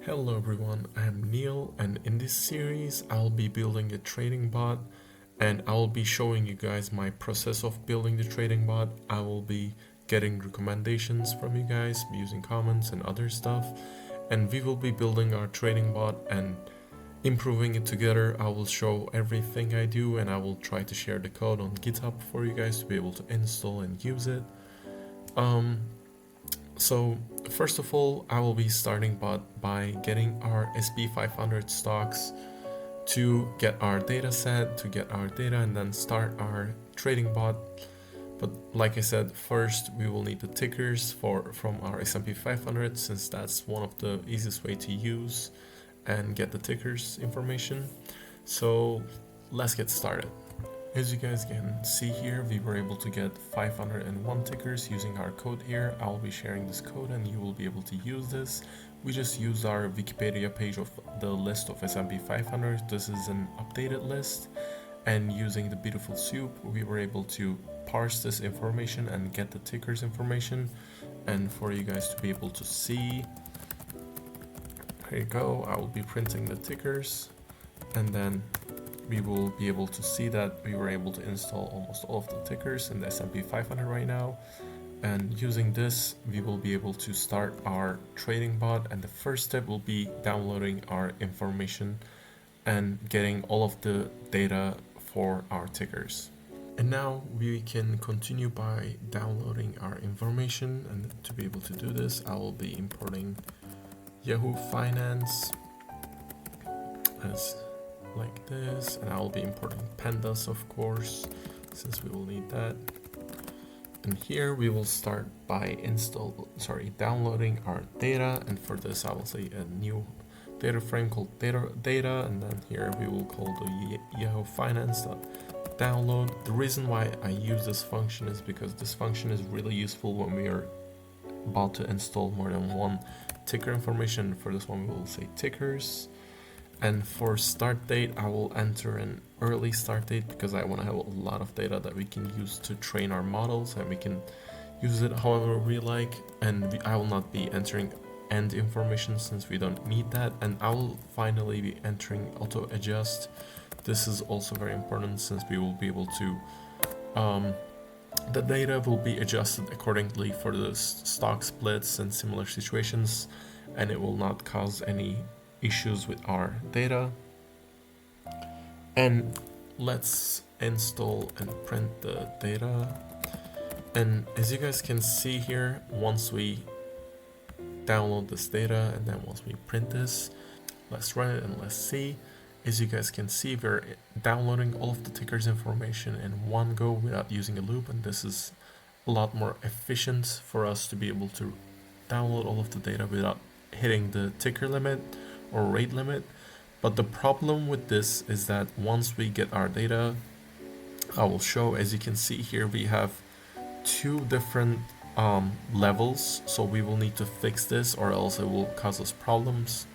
Hello everyone, I'm Neil, and in this series I'll be building a trading bot, and I'll be showing you guys my process of building the trading bot. I will be getting recommendations from you guys using comments and other stuff, and we will be building our trading bot and improving it together. I will show everything I do, and I will try to share the code on GitHub for you guys to be able to install and use it. So first of all, I will be starting by getting our SP500 stocks to get our data set, to get our data, and then start our trading bot. But like I said, first we will need the tickers from our S&P 500, since that's one of the easiest way to use and get the tickers information. So let's get started. As you guys can see here, we were able to get 501 tickers using our code here. I'll be sharing this code and you will be able to use this. We just used our Wikipedia page of the list of S&P 500. This is an updated list, and using the beautiful soup, we were able to parse this information and get the tickers information. And for you guys to be able to see, here you go, I will be printing the tickers, and then we will be able to see that we were able to install almost all of the tickers in the S&P 500 right now. And using this, we will be able to start our trading bot, and the first step will be downloading our information and getting all of the data for our tickers. And now we can continue by downloading our information, and to be able to do this, I will be importing Yahoo Finance as like this, and I'll be importing pandas, of course, since we will need that. And here we will start by downloading our data, and for this I will say a new data frame called data, and then here we will call the Yahoo Finance download. The reason why I use this function is because this function is really useful when we are about to install more than one ticker information. For this one we will say tickers. And for start date, I will enter an early start date because I want to have a lot of data that we can use to train our models, and we can use it however we like. And I will not be entering end information since we don't need that. And I will finally be entering auto adjust. This is also very important since we will be able to the data will be adjusted accordingly for the stock splits and similar situations, and it will not cause any issues with our data. And let's install and print the data. And as you guys can see here, once we download this data and then once we print this, let's run it and let's see. As you guys can see, we're downloading all of the tickers information in one go without using a loop, and this is a lot more efficient for us to be able to download all of the data without hitting the ticker limit or rate limit. But the problem with this is that once we get our data, I will show, as you can see here, we have two different levels, so we will need to fix this or else it will cause us problems.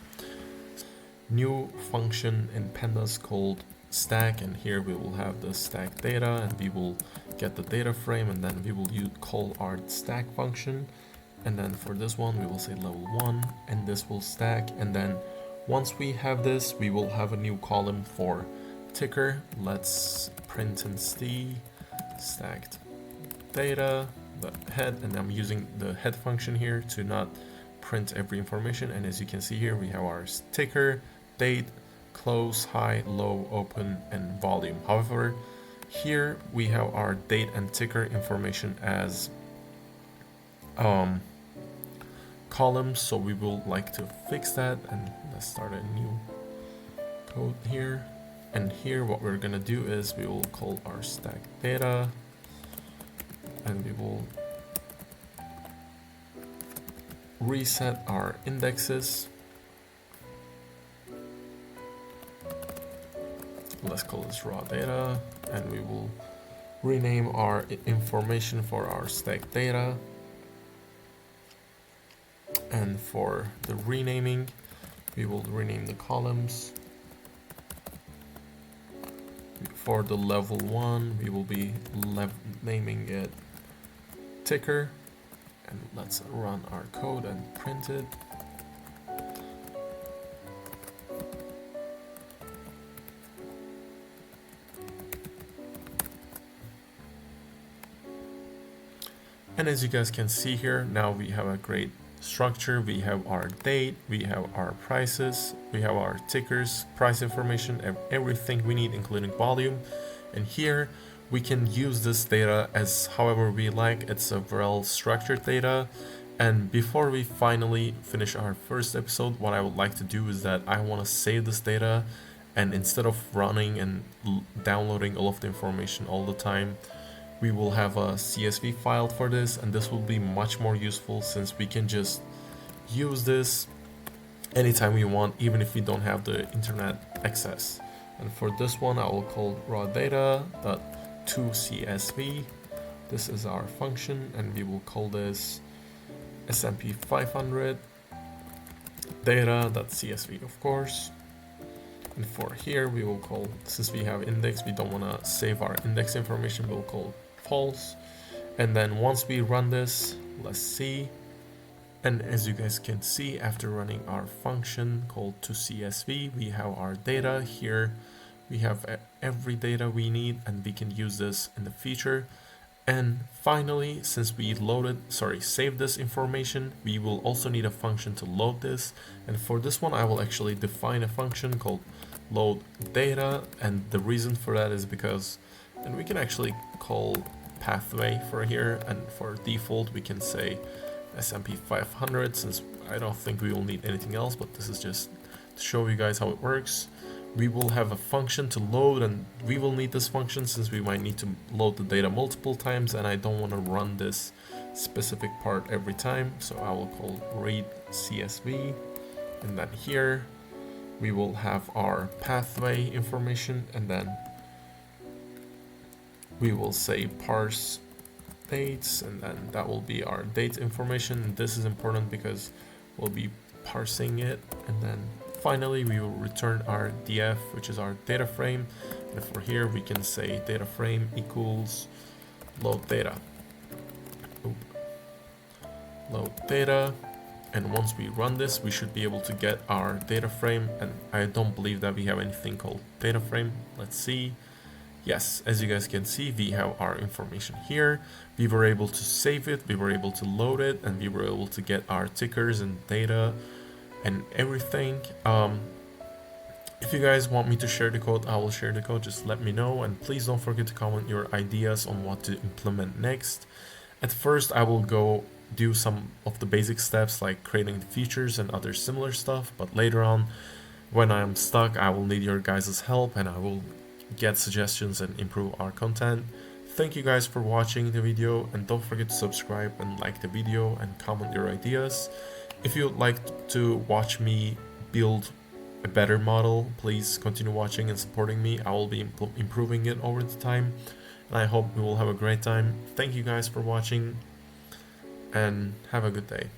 New function in pandas called stack, and here we will have the stack data, and we will get the data frame, and then we will call our stack function. And then for this one we will say level 1, and this will stack. And then once we have this, we will have a new column for ticker. Let's print and see stacked data, the head, and I'm using the head function here to not print every information. And as you can see here, we have our ticker, date, close, high, low, open, and volume. However, here we have our date and ticker information as columns, so we will like to fix that. And let's start a new code here. And here what we're gonna do is we will call our stack data, and we will reset our indexes. Let's call this raw data, and we will rename our information for our stack data. And for the renaming, we will rename the columns. For the level 1, we will be naming it ticker. And let's run our code and print it. And as you guys can see here, now we have a great structure. We have our date, we have our prices, we have our tickers, price information, and everything we need, including volume. And here we can use this data as however we like. It's a well structured data. And before we finally finish our first episode, what I would like to do is that I want to save this data, and instead of running and downloading all of the information all the time, we will have a CSV file for this, and this will be much more useful since we can just use this anytime we want, even if we don't have the internet access. And for this one, I will call raw data.toCSV. This is our function, and we will call this S&P500 data.csv, of course. And for here, we will call, since we have index, we don't want to save our index information, we'll call false. And then once we run this, let's see. And as you guys can see, after running our function called toCSV, we have our data here. We have every data we need, and we can use this in the future. And finally, since we saved this information, we will also need a function to load this. And for this one, I will actually define a function called load data. And the reason for that is because, and we can actually call pathway for here. And for default, we can say S&P 500, since I don't think we will need anything else, but this is just to show you guys how it works. We will have a function to load, and we will need this function since we might need to load the data multiple times, and I don't want to run this specific part every time, so I will call read CSV. And then here we will have our pathway information, and then we will say parse dates, and then that will be our date information. This is important because we'll be parsing it. And then finally, we will return our df, which is our data frame. And for here, we can say data frame equals load data. Load data. And once we run this, we should be able to get our data frame. And I don't believe that we have anything called data frame. Let's see. Yes, as you guys can see, we have our information here. We were able to save it, we were able to load it, and we were able to get our tickers and data and everything. If you guys want me to share the code, I will share the code. Just let me know, and please don't forget to comment your ideas on what to implement next. At first, I will go do some of the basic steps like creating the features and other similar stuff, but later on, when I'm stuck, I will need your guys' help, and I will get suggestions and improve our content. Thank you guys for watching the video, and don't forget to subscribe and like the video and comment your ideas. If you'd like to watch me build a better model, please continue watching and supporting me. I will be improving it over the time, and I hope we will have a great time. Thank you guys for watching, and have a good day.